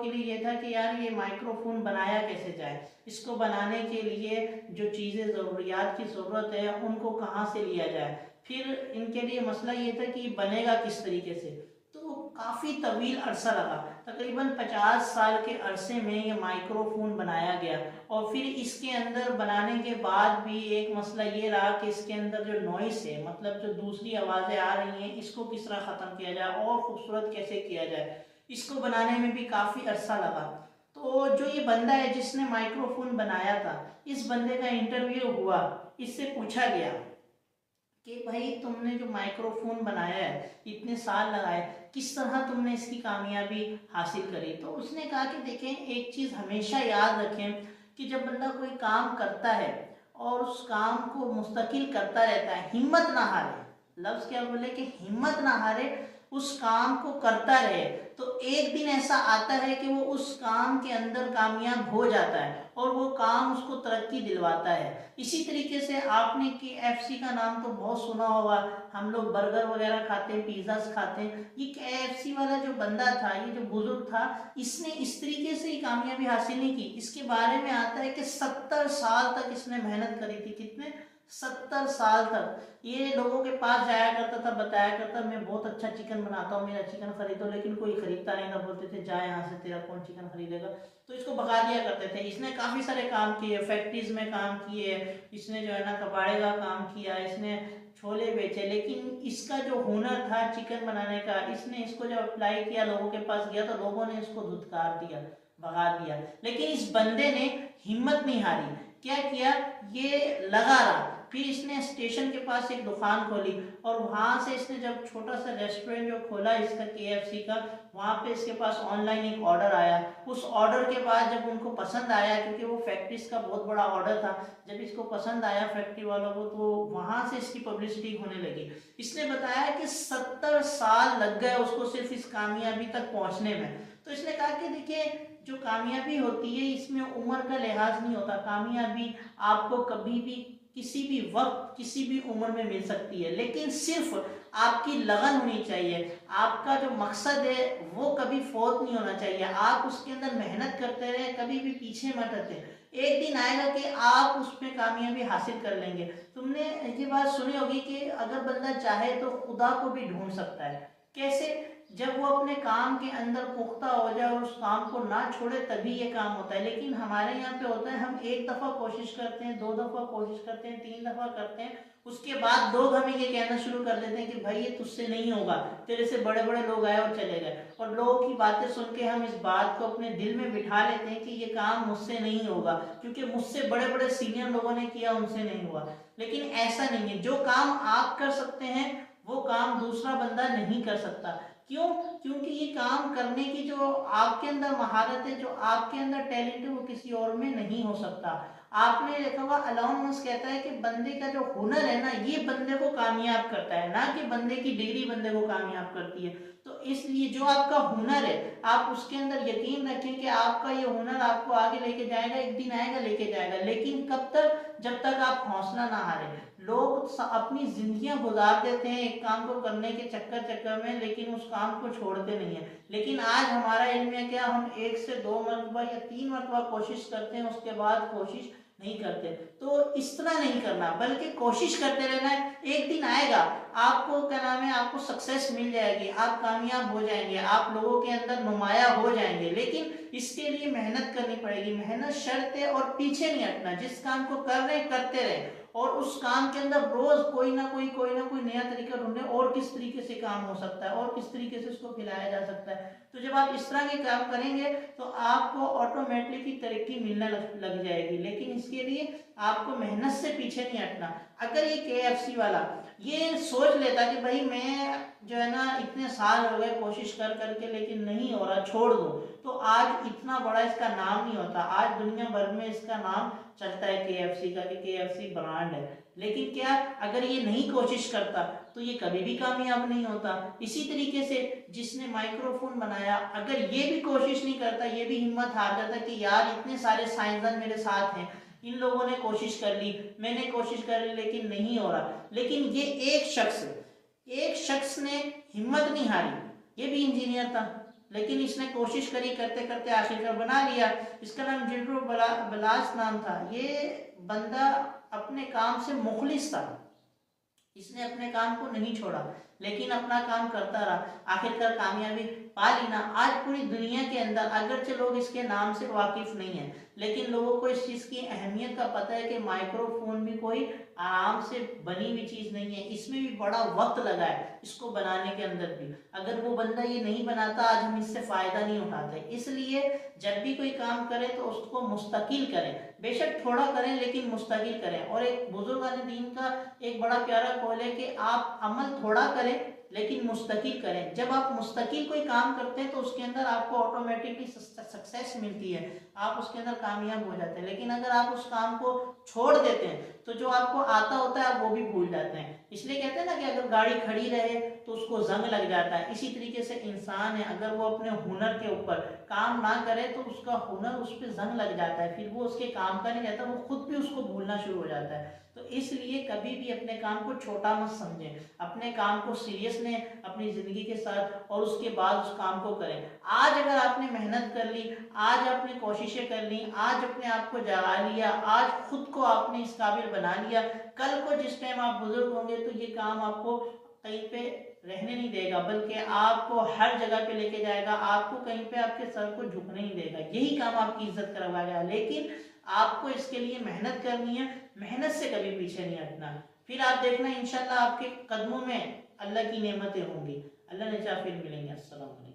के लिए ये था कि यार ये माइक्रोफोन बनाया कैसे जाए, इसको बनाने के लिए जो चीज़ें ज़रूरियात की ज़रूरत है उनको कहाँ से लिया जाए। फिर इनके लिए मसला ये था कि बनेगा किस तरीके से। तो काफ़ी तवील अरसा लगा, तकरीबन 50 साल के अरसे में ये माइक्रोफोन बनाया गया। और फिर इसके अंदर बनाने के बाद भी एक मसला ये रहा कि इसके अंदर जो नॉइस है, मतलब जो दूसरी आवाज़ें आ रही हैं, इसको किस तरह ख़त्म किया जाए और खूबसूरत कैसे किया जाए, इसको बनाने में भी काफ़ी अरसा लगा। तो जो ये बंदा है जिसने माइक्रोफोन बनाया था, इस बंदे का इंटरव्यू हुआ, इससे पूछा गया कि भाई तुमने जो माइक्रोफोन बनाया है, इतने साल लगाए, किस तरह तुमने इसकी कामयाबी हासिल करी। तो उसने कहा कि देखें, एक चीज़ हमेशा याद रखें कि जब बंदा कोई काम करता है और उस काम को मुस्तकिल करता रहता है, हिम्मत ना हारे, लफ्ज़ क्या बोले कि हिम्मत ना हारे, उस काम को करता रहे, तो एक दिन ऐसा आता है कि वो उस काम के अंदर कामयाब हो जाता है और वो काम उसको तरक्की दिलवाता है। इसी तरीके से आपने KFC का नाम तो बहुत सुना होगा, हम लोग बर्गर वगैरह खाते हैं, पिज़्ज़ास खाते हैं। ये KFC वाला जो बंदा था, ये जो बुजुर्ग था, इसने इस तरीके से ही कामयाबी हासिल नहीं की। इसके बारे में आता है कि 70 साल तक इसने मेहनत करी थी। कितने? 70 साल तक ये लोगों के पास जाया करता था, बताया करता मैं बहुत अच्छा चिकन बनाता हूँ, मेरा चिकन खरीदो, लेकिन कोई खरीदता नहीं था, बोलते थे जा यहाँ से, तेरा कौन चिकन खरीदेगा। तो इसको भगा दिया करते थे। इसने काफ़ी सारे काम किए, फैक्ट्रीज में काम किए, इसने जो है ना कबाड़े का काम किया, इसने छोले बेचे, लेकिन इसका जो हुनर था चिकन बनाने का, इसने इसको जब अप्लाई किया, लोगों के पास गया, तो लोगों ने इसको धुतकार दिया, भगा दिया। लेकिन इस बंदे ने हिम्मत नहीं हारी। क्या किया? ये लगा रहा। फिर इसने स्टेशन के पास एक दुकान खोली और वहां से इसने जब छोटा सा रेस्टोरेंट जो खोला इसका KFC का, वहां पे इसके पास ऑनलाइन एक ऑर्डर आया। उस ऑर्डर के बाद जब उनको पसंद आया, क्योंकि वो फैक्ट्रीज का बहुत बड़ा ऑर्डर था, जब इसको पसंद आया फैक्ट्री वालों को, तो वहां से इसकी पब्लिसिटी होने लगी। इसने बताया कि 70 साल लग गए उसको सिर्फ इस कामयाबी तक पहुंचने में। तो इसने कहा कि देखिए, जो कामयाबी होती है इसमें उम्र का लिहाज नहीं होता। कामयाबी आपको कभी भी, किसी भी वक्त, किसी भी उम्र में मिल सकती है, लेकिन सिर्फ आपकी लगन होनी चाहिए। आपका जो मकसद है वो कभी फौत नहीं होना चाहिए। आप उसके अंदर मेहनत करते रहे, कभी भी पीछे मत हटे। एक दिन आएगा कि आप उसमें कामयाबी हासिल कर लेंगे। तुमने ये बात सुनी होगी कि अगर बंदा चाहे तो खुदा को भी ढूंढ सकता है। कैसे? जब वो अपने काम के अंदर पुख्ता हो जाए और उस काम को ना छोड़े, तभी ये काम होता है। लेकिन हमारे यहाँ पे होता है, हम एक दफ़ा कोशिश करते हैं, 2 दफ़ा कोशिश करते हैं, 3 दफ़ा करते हैं, उसके बाद लोग हमें ये कहना शुरू कर देते हैं कि भाई ये तुझसे नहीं होगा, तेरे से बड़े बड़े लोग आए और चले गए। और लोगों की बातें सुन के हम इस बात को अपने दिल में बिठा लेते हैं कि ये काम मुझसे नहीं होगा, क्योंकि मुझसे बड़े बड़े सीनियर लोगों ने किया, उनसे नहीं हुआ। लेकिन ऐसा नहीं है। जो काम आप कर सकते हैं वो काम दूसरा बंदा नहीं कर सकता। क्यों? क्योंकि ये काम करने की जो आपके अंदर महारत है, जो आपके अंदर टैलेंट है, वो किसी और में नहीं हो सकता। आपने देखा होगा, एलन मस्क कहता है कि बंदे का जो हुनर है ना, ये बंदे को कामयाब करता है, ना कि बंदे की डिग्री बंदे को कामयाब करती है। तो इसलिए जो आपका हुनर है, आप उसके अंदर यकीन रखें कि आपका ये हुनर आपको आगे लेके जाएगा, एक दिन आएगा लेके जाएगा। लेकिन कब तक? जब तक आप हौसला ना हारें। लोग अपनी जिंदगियां गुजार देते हैं एक काम को करने के चक्कर में, लेकिन उस काम को छोड़ते नहीं है। लेकिन आज हमारा इल्म है क्या, हम 1 से 2 मरतबा या 3 मरतबा कोशिश करते हैं, उसके बाद कोशिश नहीं करते। तो इस तरह नहीं करना, बल्कि कोशिश करते रहना है। एक दिन आएगा, आपको क्या नाम है, आपको सक्सेस मिल जाएगी, आप कामयाब हो जाएंगे, आप लोगों के अंदर नुमाया हो जाएंगे। लेकिन इसके लिए मेहनत करनी पड़ेगी। मेहनत शर्त है, और पीछे नहीं हटना। जिस काम को कर रहे हैं करते रहे, और उस काम के अंदर रोज कोई ना कोई नया तरीका ढूंढे, और किस तरीके से काम हो सकता है, और किस तरीके से उसको फैलाया जा सकता है। तो जब आप इस तरह के काम करेंगे तो आपको ऑटोमेटिकली तरक्की मिलने लग जाएगी। लेकिन इसके लिए आपको मेहनत से पीछे नहीं हटना। अगर ये KFC वाला ये सोच लेता कि भाई मैं जो है ना इतने साल हो गए कोशिश कर करके, लेकिन नहीं हो रहा, छोड़ दो, तो आज इतना बड़ा इसका नाम नहीं होता। आज दुनिया भर में इसका नाम चलता है KFC का, कि KFC ब्रांड है। लेकिन क्या, अगर ये नहीं कोशिश करता तो ये कभी भी कामयाब नहीं होता। इसी तरीके से जिसने माइक्रोफोन बनाया, अगर ये भी कोशिश नहीं करता, ये भी हिम्मत हार जाता कि यार इतने सारे साइंसदान मेरे साथ हैं, इन लोगों ने कोशिश कर ली, मैंने कोशिश कर ली, लेकिन नहीं हो रहा। लेकिन ये एक शख्स ने हिम्मत नहीं हारी। ये भी इंजीनियर था, लेकिन इसने कोशिश करी, करते करते आखिरकार बना लिया। इसका नाम जिल्डो बलास नाम था। ये बंदा अपने काम से मुखलिस था, इसने अपने काम को नहीं छोड़ा, लेकिन अपना काम करता रहा, आखिरकार कामयाबी पा ली ना। आज पूरी दुनिया के अंदर अगरचे लोग इसके नाम से वाकिफ नहीं है, लेकिन लोगों को इस चीज़ की अहमियत का पता है कि माइक्रोफोन भी कोई आराम से बनी हुई चीज़ नहीं है, इसमें भी बड़ा वक्त लगा है इसको बनाने के अंदर भी। अगर वो बंदा ये नहीं बनाता, आज हम इससे फ़ायदा नहीं उठाते। इसलिए जब भी कोई काम करें तो उसको मुस्तकिल करें, बेशक थोड़ा करें लेकिन मुस्तकिल करें। और एक बुजुर्गान दीन का एक बड़ा प्यारा कौल है कि आप अमल थोड़ा करें लेकिन मुस्तकिल करें। जब आप मुस्तकिल कोई काम करते हैं तो उसके अंदर आपको ऑटोमेटिकली सक्सेस मिलती है, आप उसके अंदर कामयाब हो जाते हैं। लेकिन अगर आप उस काम को छोड़ देते हैं तो जो आपको आता होता है आप वो भी भूल जाते हैं। इसलिए कहते हैं ना कि अगर गाड़ी खड़ी रहे तो उसको जंग लग जाता है। इसी तरीके से इंसान है, अगर वो अपने हुनर के ऊपर काम ना करे तो उसका हुनर उस पर जंग लग जाता है, फिर वो उसके काम का नहीं रहता, वो खुद भी उसको भूलना शुरू हो जाता है। तो इसलिए कभी भी अपने काम को छोटा मत समझें, अपने काम को सीरियस लें अपनी ज़िंदगी के साथ और उसके बाद उस काम को करें। आज अगर आपने मेहनत कर ली, आज आपने कोशिशें कर ली, आज अपने आप को जगा लिया, आज खुद को आपने इस काबिल बना लिया, कल को जिस टाइम आप बुजुर्ग होंगे तो ये काम आपको कहीं पे रहने नहीं देगा, बल्कि आपको हर जगह पे लेके जाएगा, आपको कहीं पे आपके सर को झुकने नहीं देगा, यही काम आपकी इज्जत करवाएगा। लेकिन आपको इसके लिए मेहनत करनी है, मेहनत से कभी पीछे नहीं हटना। फिर आप देखना इंशाल्लाह आपके कदमों में अल्लाह की नेमतें होंगी। अल्लाह ने चाहा फिर मिलेंगे। अस्सलाम वालेकुम।